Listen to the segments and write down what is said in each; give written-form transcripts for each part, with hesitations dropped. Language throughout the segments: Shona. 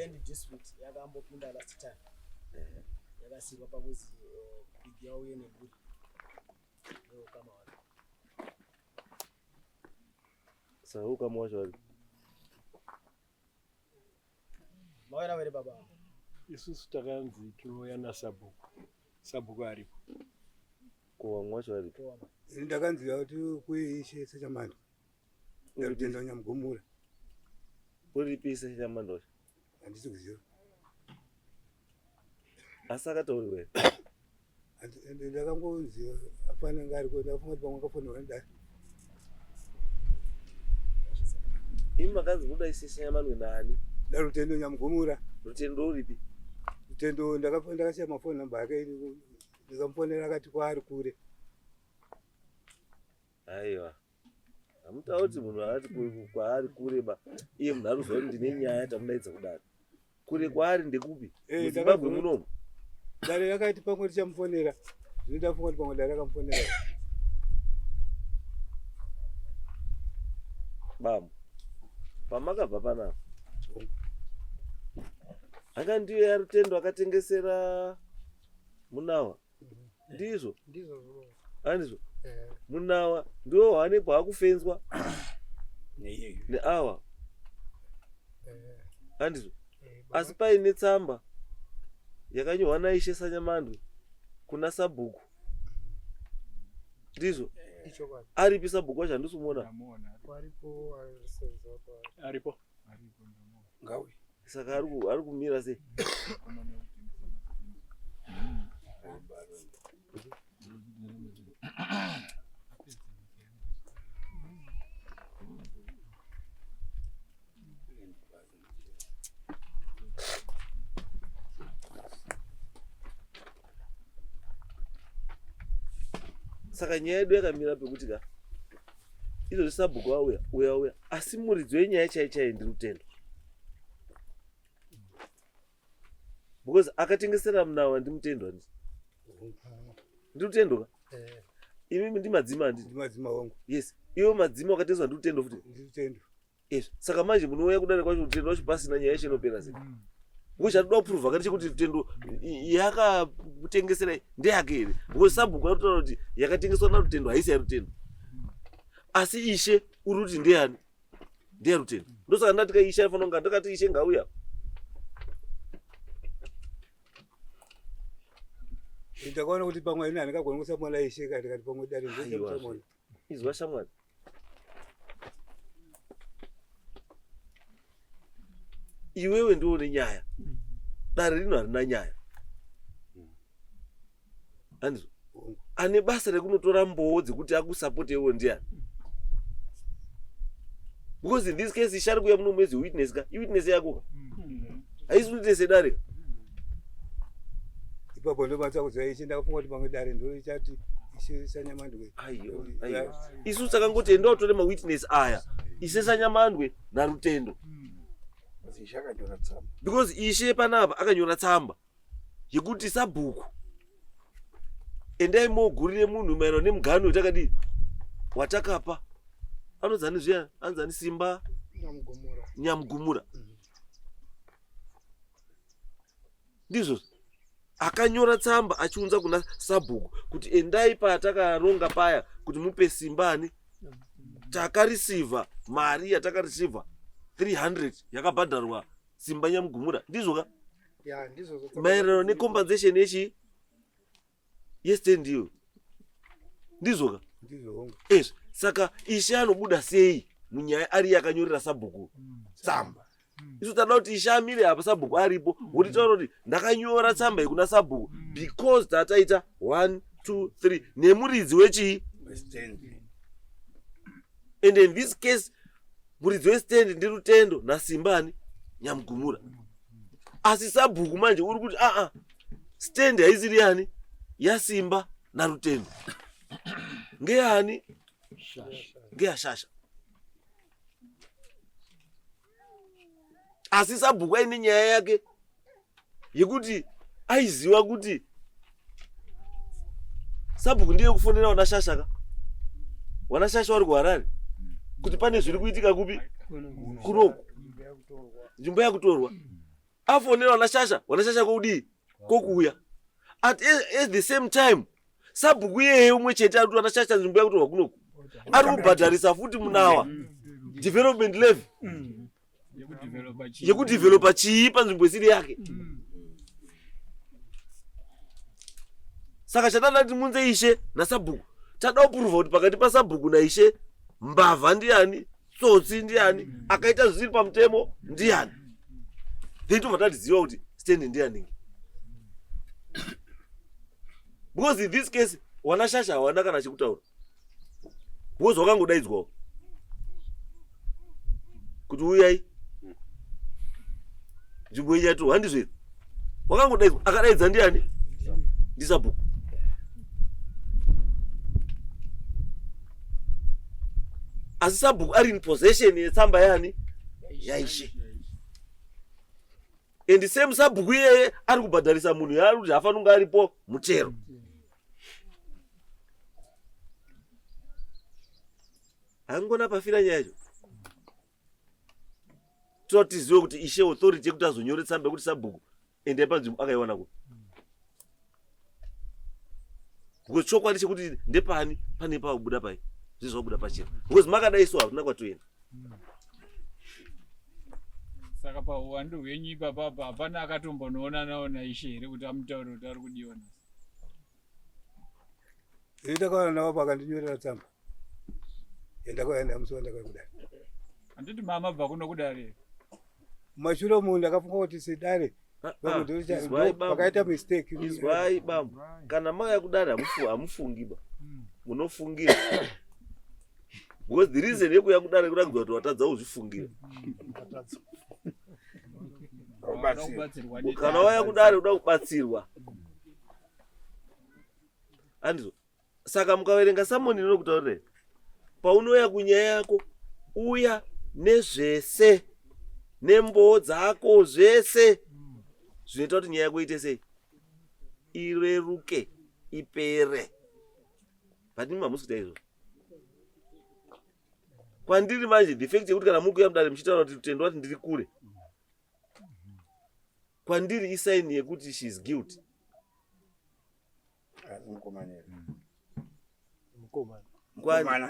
and district yakambopinda last time. Yakasikwa pakuzi big yauye nemburi. Kama wale. Sasa huko mwacho wale. Mawera wale baba. Isusu takanzi tuoyana sabuku aripo. Kwa mwacho wale. Ndakanzi kuti kuishe sechamando. Ndakutenda nyamugumura. Uri pisa sechamando. Andisi kuziva. Asaka tori wewe. Ndakangonzi apana ngari kuti afunga kuti pamwe kafona wenda. Imakazi kuda isise nyamando nani? Ndarutendo nyamugumura. Rutendo uripi? Rutendo ndakasiya mafoni namba yake ndikamufonera akati kwaari kure. Aiwa. Amutauti munhu akati kwaari kure ba. Iye munhu aruzwa ndine nyaya tamudaidza kudaro. Kure kwaari ndekupi? Zimbabwe munomu. Dare yakaiti pamwe tichamufonera. Zvinodafunga kuti pamwe dare akamufonera. Bamu. Pamakabva panapa. Anga ndiyo yarutendo akatengesera Munawa. Ndizvo. Ndizvo. Andizvo. Munawa ndiwo waonekwa akufenzwa neawa. Andizvo. Asi paine tsamba yakanyorwa naishe Sanyamandwe kuna sabhuku. Ndizvo. Aripi sabhuku wacho handisumuona. Aripo. Ngawe. Saka ari kumira sei? Saka nyaya yedu yakamira pekuti ka izvo sabhuku auya asi muridzo wenyaya chaichai ndi Rutendo. Because akatengesera Munawa ndi Mutendo ndi. Ndi Rutendo ka? Imi ndi madzima ndi. Ndi madzima wangu. Yes. Iwo madzima akatezwa ndi Rutendo futi. Ndi Rutendo. Yes. Saka manje munouya kudare kwacho Rutendo wacho pasina nyaya inopera sei. Ngocha toda kuprove akati kuti Rutendo yakatengesera ndeyake ere. Because sabhuku anotaura kuti yakatengeswa na Rutendo haisi ya Rutendo. Asi ishe uri kuti ndeyani? Ndeya Rutendo. Ndosaka ndatika ishe afanira kunga ndakati ishe ngauya. Ndakaona kuti pamwe ina ndakagona kusamwala ishe kati pamwe dare ndikusamwala. Izwa shamwari. Iwewe ndiwo nenyaya. Dare rino harina nyaya. Andizvo. Ane basa rekunotora mboo dzekuti akusapoti iwo ndiani. Because in this case ishari kuya muno mwezi witness ka. Witness yako ka. Haisi witness dare. Ipapo ndo batsa kuziva ishe ndakafunga kuti pamwe dare ndo ichati ishe Sanyamandwe. Aiyo. Isu sakangoti enda utore ma witness aya. Ishe Sanyamandwe na Rutendo. Because ishe panapa akanyora tsamba yekuti sabhuku endai mogurire munhu maererano nemugano watakadi watakapa anodzani zviya anzani Simba Nyamugumura. Ndizvo akanyora tsamba achiunza kuna sabhuku kuti endai patakaronga paya kuti mupe Simbani takareceiva mari yatakareceiva 300 yakabhadharwa Simba Nyamugumura. Ndizvo ka? Yeah, ndizvo. Maererano necompensation yechi yestand ndiyo. Ndizvo ka? Ndizvo. Yes. Saka ishe anobuda sei munyaya ari yakanyorera sabhuku tsamba. Isu tada kuti ishe amire apa sabhuku aripo kuti taura kuti ndakanyora tsamba ikuna sabhuku because tataita 1 2 3 nemuridzi wechi and in this case muridzi westand ndi Rutendo na Simbani Nyamugumura. Asi sabhuku manje uri kuti stand haisiri yani ya Simba na Rutendo. Ngeyani? Ngeya Shasha. Asi sabhuku aine nyaya yake yekuti aiziva kuti sabhuku ndiye kufonera wana Shasha ka. Wana Shasha vari kuHarare. Kuti pane zviri kuitika kupi? Kunoku. Nzvimbo yakutorwa. afonera wanashasha kodi kokuya at the same time sabhuku yeye umwe chete ari wanashasha nzvimbo yakuti wakunoku ari kubhadharisa futi munawa development level yekudevelopa chii panzvimbo isiri yake. Saka chatada kuti munze Ishe nasabhuku tada kuprova kuti pakati pasabhuku naishe mbavha ndiani, tsotsi ndiani, akaita zvisiri pamutemo ndiani. Then tobva tatiziva kuti stand ndiani. Because in this case wanashasha hawana kana chekutaura. Because wakangodaidzwawo kuti uyai nzvimbo inyatu handizviri. Wakangodaidzwa akadaidza ndiani? Ndisabhuku. Asi sabhuku ari in possession yetsamba yani yaishe. And same sabhuku yeye ari kubhadharisa munhu yaari kuti hafanira kunge aripo muchero. Angona pafira nyaya yacho. Totiziwe kuti Ishe authority yekuti azonyore tsamba yekuti sabhuku ende panzvimbo akaiwana kuti. Because chokwadi chekuti ndepani pane pakubuda pai. Zvizobuda pachero. Because makadaiswa hakuna kwatoenda. Saka pauwandu hwenyika papa hapana akatombonoona naona Ishe here kuti amutaure kuti ari kudiona. Ndakaona nawo pakandinyorera tsamba. Ndakaenda musi wandakakudai. Handiti mama bva kuno kudare. Mashure munhu ndakafunga kuti sidare. Pakaita mistake. Izwai bambo. Kana maya kudare hamufungiba. Munofungira. Because the reason yekuya kudare kurakudza kuti watadza kuzvifungira. Kana waya kudare uda kubatsirwa. Andizvo. Saka mukaverenga Samoni ndinokutaurira. Paunoya kunyaya yako uya nezvese nembowo dzako zvese zvinoita kuti nyaya yako iite sei ireruke ipere. Patini mamusi kuita izvo. Kwandiri manje the fact yekuti kana mukuya mudare muchitaura kuti tendo wati ndiri kure. Kwandiri isaini yekuti she is guilty.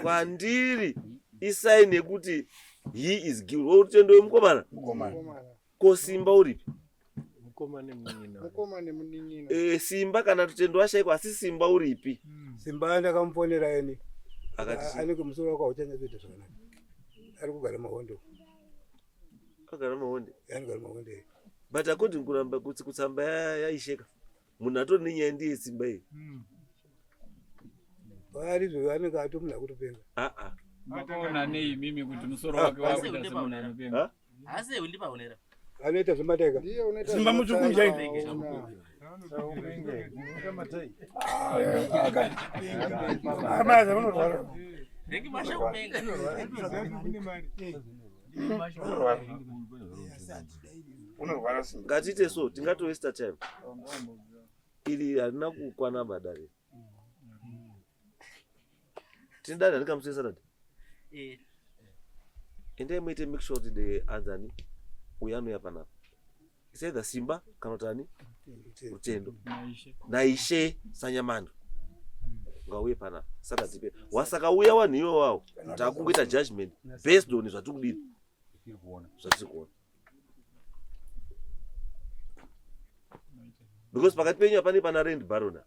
Kwandiri isaini yekuti he is guilty. Utendo wemukomana? Kosimba uripi? Simba kana tutendo washaikwa asi simba uripi? Simba ndakamufonera eni. Akati ani kumusoro kwa uchanya zvitu zvakanaka. Ari kugara mahondo. Akagara mahondo. Akagara mahondo. But according kuramba kuti kutsamba yaisheka. Munhu atori nenyaya ndiye simba iyi. Vari zvo anenge atomuna kutopenga. Makaona nei mimi kuti musoro wake wakuita semunhu anopenga. Asi undipaonera. Anoita zvemateka. Simba muchukunja hivi. Amaza unorwara. Rengi masha kupenga. Unorwara simba. Ngatite so tingato waste time. Ili harina kukwana badare. Tindada ndikamusesa Saturday. Ende muite make sure kuti the anzani uyano yapana. Isaidha simba kana tani utendo. Naishe sanyamando. Ngauye pana Saturday. Wasaka uya waniyo wawo. Takungoita judgment based on zvatikudini. Zvatirikuona. Because pakati penyu pane pana rent barona.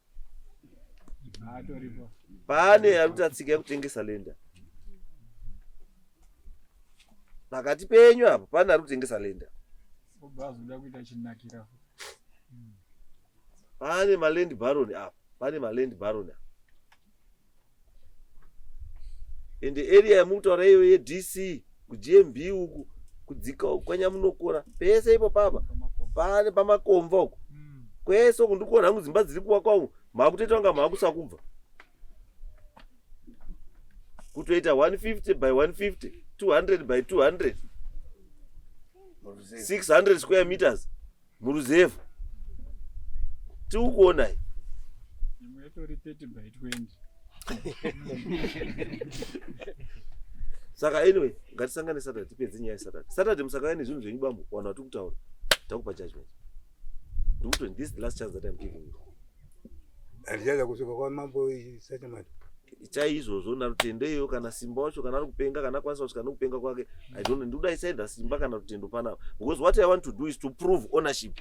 Pane arikuti atsika yekutengesa lenda. Pakati penyu apa pane arikutengesa lenda. Obazoda kuita chinakira. Pane malend baron apa. Pane malend baron. In the area yamutaura iyo ye DC kuGMB uku kudzika kwanya munokora pese ipo papa. Pane pamakomva uku. Kwese kundikuona hangu dzimba dziri kuwakwa makutoita kunga makusakubva. Kutoita 150 by 150, 200 by 200, 600 square meters muruzevu. Tikuona iyi. Imwe itori 30 by 20. Saka anyway, ngatisangane Saturday tipedze nyaya Saturday. Saturday musakaya nezvinhu zvenyu bambo wana kuti kutaura. takupa judgment. Ndikuti this is the last chance that I'm giving you. Alijaza kushuka kwa mambo sacha mati. Chaizvozvo narutendeyo kana simba wacho kana kupenga kana kwanisa kusvika nokupenga kwake. I don't know. Ndoda I said simba kana rutendo pana. Because what I want to do is to prove ownership.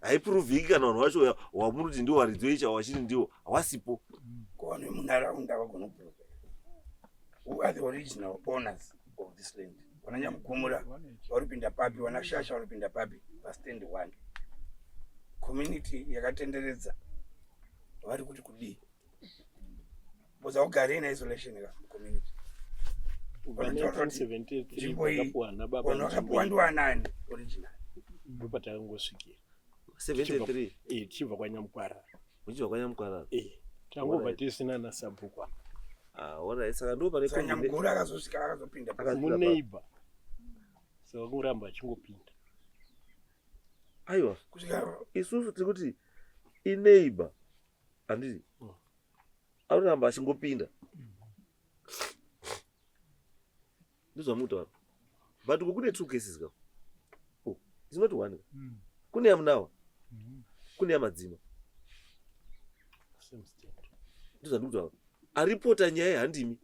Haipuruvhiki kana vanhu vacho wamuruti ndiwo waridzoicha wachiri ndiwo hawasipo. Kwane munharaunda vagona kuprova. Who are the original owners of this land? Vananyamugumura varipinda papi, vanashasha varipinda papi pastand 1. Community yakatenderedza vari kuti kudii. Boza ugare in isolation ka community. Ubana 73 vakapuwana baba. Vakapuwa ndiwanani original. Ndopatakangosvikira. 73 chibva kwanyamukwarara. Uchibva kwanyamukwarara. Tangobva tisina nasabhukwa. Alright, saka ndo pane Nyamugura akazosvika akazopinda muneighbor. Saka kuramba achingopinda. Aiwa, kusvika isusu tiri kuti ineighbor handiti anoramba achingopinda. Ndizvamuta but kune two cases ka. Oh, it's not one. Kune yamunawa. Kune yamadzima. Same state. Ndizvamuta aripota nyaya handimi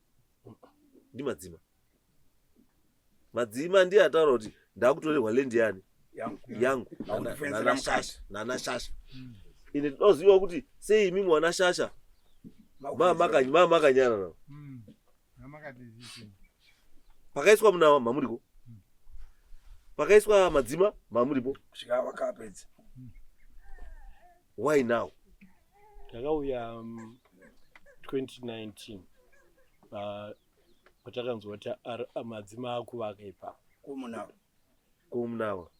ndimadzima. Madzima ndiye ataura kuti ndakutorerwa land yani yangu nana shasha. Ine tinoziva kuti sei imi mwana shasha makanyara nawo. Pakaiswa munawa mamuriko. Pakaiswa madzima mamuripo. kusvika vakapedza. Why now? Takauya 2019 patakanzwa kuti madzima akuvaka ipapo Kumunawa.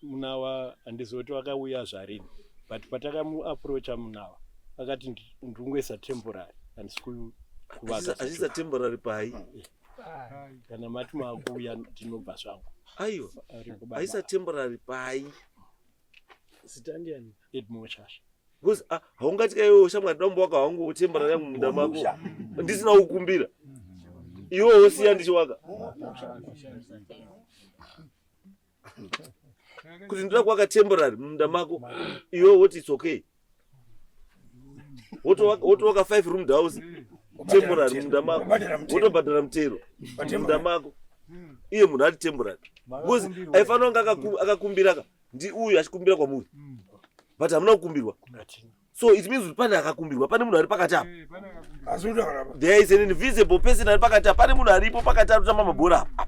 Munawa handizoti wakauya zvarini, but patakamuaproacha Munawa akati ndingoisa temporary handisi kuvaka. Achisa temporary pai. Kana mati makuuya ndinobva zvangu. Aiwa, aisa temporary pai. Sitandiani Edmo Shasha. Because haungati kaiwe shamwa dombo waka wangu temporary yangu munda mako. Ndisina kukumbira. Iwo osiya ndichiwaka. Kuti ndoda kwaka temporary munda mako. Iwo what it's okay. Woto waka 5 room house. Temporary munda mako. Woto badara mtero. Munda mako. Iye munhu ati temporary. Because aifana nga akakumbira ndi uyu achikumbira kwa muri. But hamuna kukumbirwa. So it means pane akakumbirwa, pane munhu ari pakati apa. There is an invisible person ari pakati apa, pane munhu aripo pakati ari kutamba mabhora apa.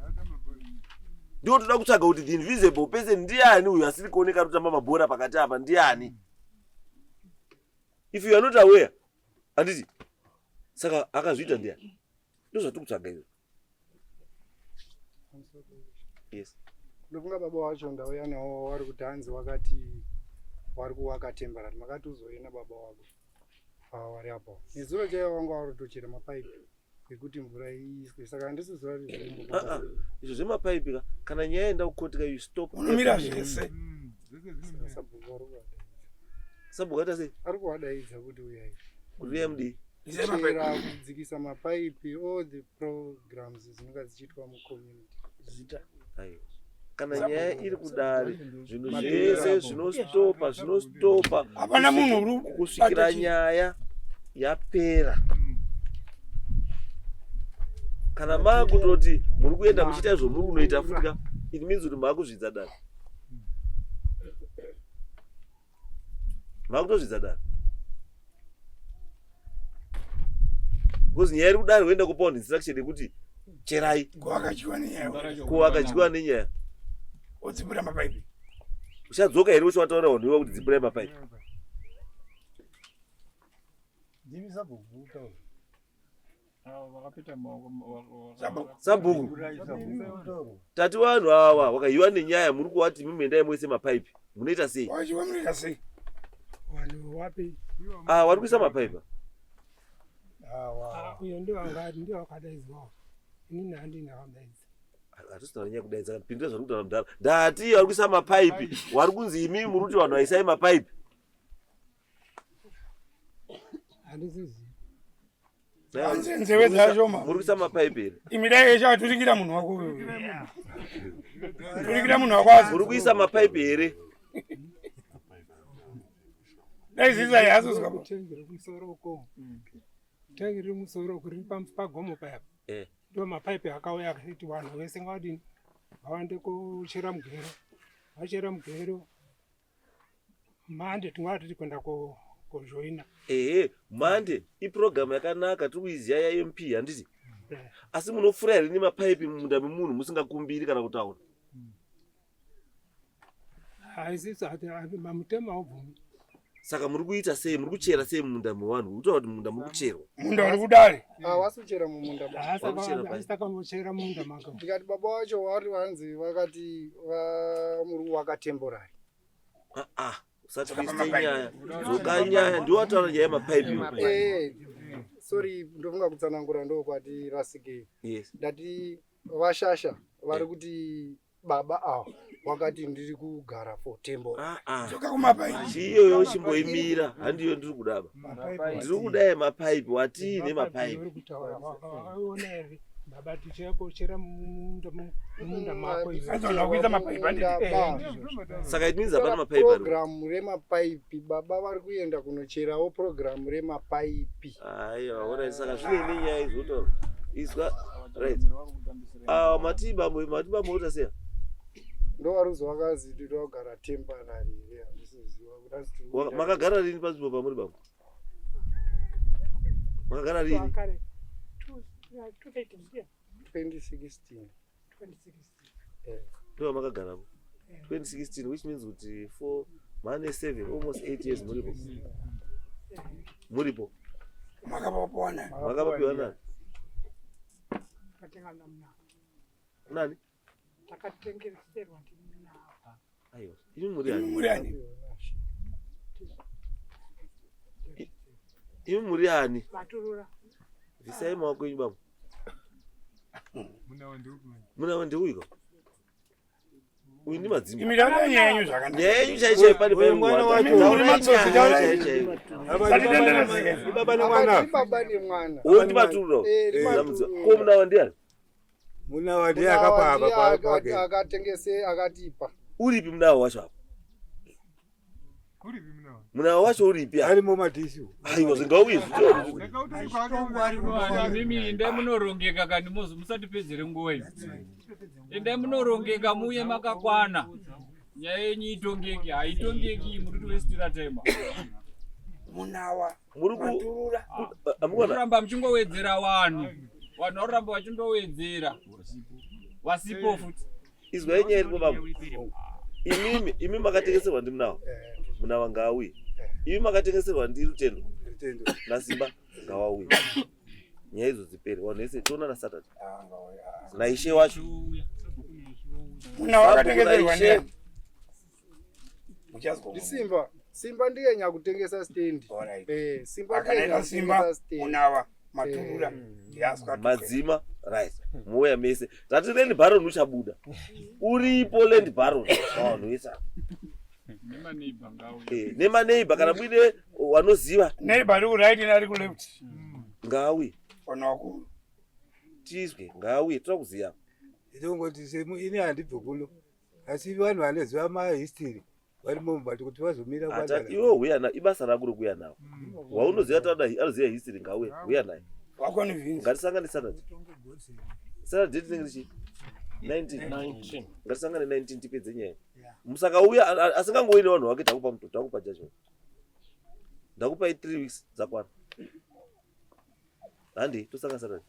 Ndio toda kutsvaga kuti the invisible person ndiani uyu asiri kuoneka ari kutamba mabhora pakati apa ndiani. If you are not aware, anditi saka akazviita ndiani. Ndizvo zvatiri kutsvaga izvo. Yes. Ndofunga baba wacho ndauya nawo wari kuti hanzi wakati wari kuwaka temporary makati uzoenda baba wako wari apo. Nezuro chaiwo wanga wari kutochera mapaipi ekuti mvura iiswe, saka handisi zuva rizvimbo. Izvo zvemapaipi kana nyaya enda kukoti ka you stop. Unomira zvese. Sabhuku ata sei? Ari kuwadaidza kuti uyai. Kuti uya mudi. Kuchera kudzikisa mapaipi, all the programs dzinonga dzichiitwa mucommunity. Zita. Aiwa. Kana nyaya iri kudare zvinhu zvese zvinostopa hapana munhu kusvikira nyaya yapera. Kana makutoti muri kuenda muchiita izvo muri kunoita futika, it means kuti makuzvidza dare. Makutozvidza dare. Because nyaya iri kudare woenda kupa instruction yekuti cherai kuwakadyiwa nenyaya. Udzipura mapaipi. Uchadzoka here uchataura wanhuwa kuti dzipurai mapaipi. Sabhuku. Tati vanhu ava wakahiwa nenyaya muri kuwati mimendai moise mapaipi. Munoita sei? Wachiwa munoita sei? Vanhu wapi? Wari kuisa mapaipi. Uyo ndio wakadaidzwa. Inini handina kudaidzwa. Hatusina nyaya kudaidza pindura zviri kutaura mudhara. Ndati wari kuisa mapaipi. Wari kunzi imi muri kuti vanhu vaisai mapaipi. Handisizi. nzeve dzashoma muri kuisa mapaipi here imidai yeshe aturikira munhu wako turikira munhu wako muri kuisa mapaipi here dai zisa yasuswa Tengere kusoroko. Tengere musoroko riri pagomo paya. Ndo mapaipi akauya akati vanhu vese ngadini vawande kuchera mugero. Vachera mugero. Mande tingati kwenda kujoina. Mande iprogramu yakanaka tiri kuiziya yaMP handiti. Asi munofura here nemapaipi mumunda memunhu musingakumbiri kana kutaura. Haisisi ati mamutema obvumi. Saka muri kuita sei, muri kuchera sei mumunda mevanhu? Utaura kuti munda muri kucherwa. Munda uri kudare. Wasuchera mumunda saka muchera mumunda manga. Ndikati baba wacho vari vanzi vakati muri wakatemporary. Usati kuiste nyaya. Dzokanyaya ndiwo wataura nyaya yemapaipi. Sorry, ndofunga kutsanangura ndo kwati rasike. Yes. Ndati vashasha vari kuti baba wakati ndiri kugara for tembo. Dzoka kumapaipi. Chiyoyo chimboimira, handiyo ndiri kudaba. Ndiri kudai mapaipi, watii nemapaipi. Baba tichepo chera munda mako izvo. Azona kuisa mapaipi anditi. Saka it means apana mapaipi. Program remapaipi baba vari kuenda kunocherawo program remapaipi. Aiwa, ora saka zvine nenyaya izotaura. Iswa right. Matibambo utaseya. Ndo waruzo wakazi ndinogara temporary here. Ndisiziwa kuti makagara rini panzvimbo pamuri bambo? Makagara rini? 2016. Ndo makagarapo. 2016 which means kuti for Manass 7 almost 8 years muripo. Muripo. Makapawana. Makapawana. Nani? Takatengeserwa ndimuna. Aiwa. Ini muriani. Muriani. Ini muriani. Maturura. Visai maoko enyu bambo. Muna wandeuiko. Uyu ndi madzimba. Imidana yenyu zvakanaka. Yenyu chaichai pani pai mwana wacho. Baba nemwana. Uyu ndi maturura. Ko muna wandiani? Muna wandi akapa akatengese akatipa. Uripi muna wacho apa? Muna wacho uripi apa? Arimo madhishi. Aiwa zvingauye zvito. Mimi ende munorongeka kandi musati pedzere nguwa iyi. Ende munorongeka muye makakwana. Nyaya yenyu itongeki, haitongeki muri kuvestira time. Munawa. Muri Maturura. Muramba muchingowedzera vanhu. Vanhu varamba vachindowedzera. Wasipo futi. Izwa yenyaya iripo bambo. Imi makatengeserwa ndi munawa. Munawa ngauye. Imi makatengeserwa ndi Rutendo. Nasimba ngawauye. Nyaya idzo dzipere. Vanhu vese tiona na Saturday. Naishe wacho. Munawa akatengeserwa ndiani? Simba ndiye nyakutengesa stand. Simba ndiye nyakutengesa stand. Munawa Maturura. Madzima right. Muya mese. Tati land baron uchabuda. Uripo land baron. Vanhu vese. Nema neighbor kana mwine wanoziva. Neighbor ri ku right nari ku left. Ngawi. Ona wakuru. Tizwe ngawi tokuziya. Ndongoti semu ini handibve kuno. Asi vanhu vanoziva mahistory varimo mubati kuti vazomira kwadara. Ata iwo uya na ibasa rako rokuya nawo. Waunoziva tada anoziva history ngawe uya naye. Wakoni vinzi. Ngatisangane Saturday. Saturday tinenge tichi 19. Ngatisangane 19 tipedze nyaya. Musaka uya asingangoine vanhu vake takupa muto takupa judgment. Ndakupa 3 weeks dzakwana. Handi tosanga Saturday.